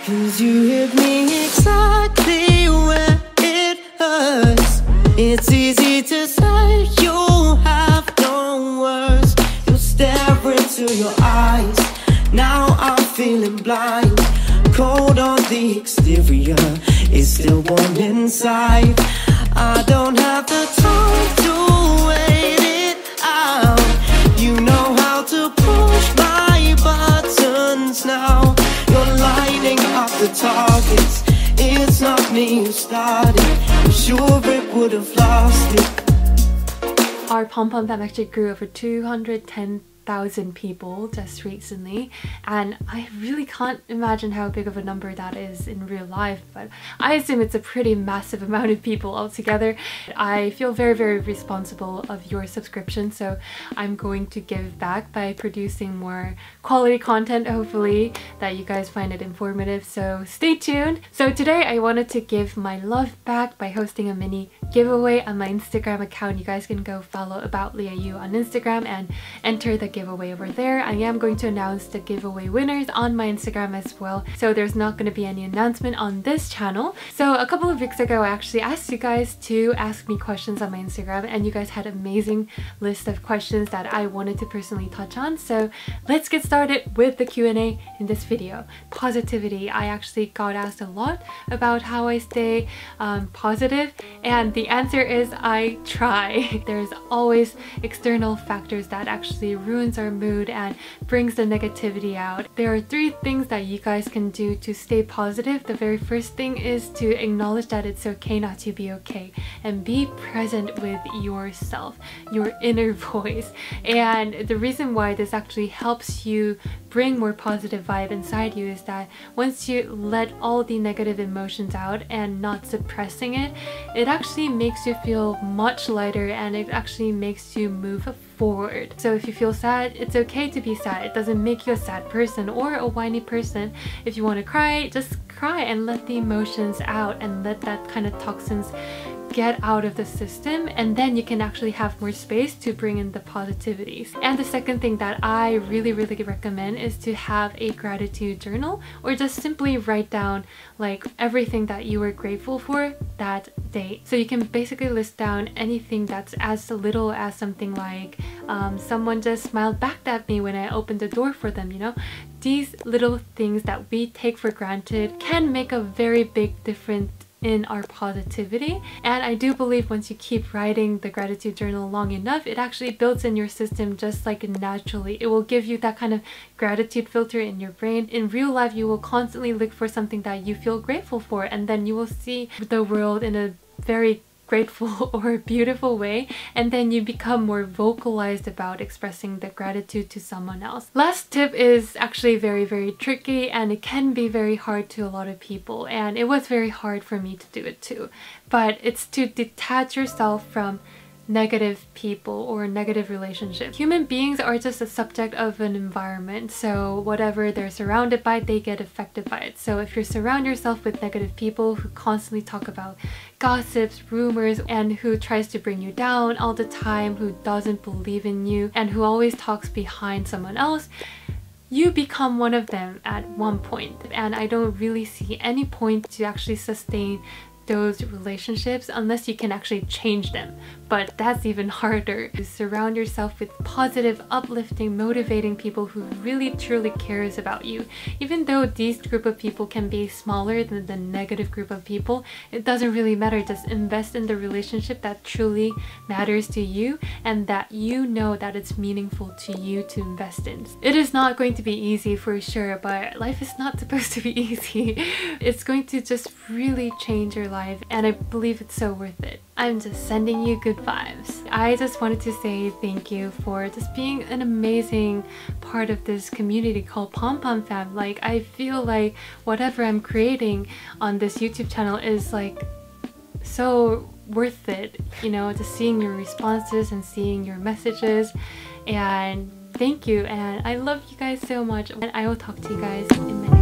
'Cause you hit me exactly where it hurts. It's easy to say you have no words. You stare into your eyes. Now I'm feeling blind. Cold on the exterior, it's still warm inside. I don't have the time to wait it out. You know how to push my buttons now. You're lighting up the targets. It's not me who started. I'm sure it would have lost it. Our pom-pom fam actually grew over 210,000 people just recently, and I really can't imagine how big of a number that is in real life, but I assume it's a pretty massive amount of people altogether. I feel very responsible of your subscription, so I'm going to give back by producing more quality content, hopefully that you guys find it informative, so stay tuned. So today I wanted to give my love back by hosting a mini giveaway on my Instagram account. You guys can go follow about Liah on Instagram and enter the giveaway over there. I am going to announce the giveaway winners on my Instagram as well, so there's not going to be any announcement on this channel. So a couple of weeks ago I actually asked you guys to ask me questions on my Instagram, and you guys had an amazing list of questions that I wanted to personally touch on. So let's get started with the Q&A in this video. Positivity. I actually got asked a lot about how I stay positive, and the answer is I try. There's always external factors that actually ruins our mood and brings the negativity out. There are 3 things that you guys can do to stay positive. The very first thing is to acknowledge that it's okay not to be okay, and be present with yourself, your inner voice. And the reason why this actually helps you bring more positive vibe inside you is that once you let all the negative emotions out and not suppressing it, it actually makes you feel much lighter, and it actually makes you move forward. So if you feel sad, it's okay to be sad. It doesn't make you a sad person or a whiny person. If you want to cry, just cry and let the emotions out and let that kind of toxins get out of the system, and then you can actually have more space to bring in the positivities. And the second thing that I really recommend is to have a gratitude journal, or just simply write down like everything that you were grateful for that day. So you can basically list down anything that's as little as something like someone just smiled back at me when I opened the door for them, you know? These little things that we take for granted can make a very big difference in our positivity. And I do believe once you keep writing the gratitude journal long enough, it actually builds in your system just like naturally. It will give you that kind of gratitude filter in your brain. In real life, you will constantly look for something that you feel grateful for, and then you will see the world in a very grateful or beautiful way, and then you become more vocalized about expressing the gratitude to someone else. Last tip is actually very tricky, and it can be very hard to a lot of people, and it was very hard for me to do it too. But it's to detach yourself from negative people or negative relationships. Human beings are just a subject of an environment, so whatever they're surrounded by, they get affected by it. So if you surround yourself with negative people who constantly talk about gossips, rumors, and who tries to bring you down all the time, who doesn't believe in you, and who always talks behind someone else, you become one of them at one point. And I don't really see any point to actually sustain those relationships unless you can actually change them. But that's even harder. You surround yourself with positive, uplifting, motivating people who really truly cares about you. Even though these group of people can be smaller than the negative group of people, it doesn't really matter. Just invest in the relationship that truly matters to you and that you know that it's meaningful to you to invest in. It is not going to be easy for sure, but life is not supposed to be easy. It's going to just really change your life, and I believe it's so worth it. I'm just sending you good vibes. I just wanted to say thank you for just being an amazing part of this community called Pom Pom Fam. Like, I feel like whatever I'm creating on this YouTube channel is like so worth it, you know, just seeing your responses and seeing your messages. And thank you, and I love you guys so much, and I will talk to you guys in a minute.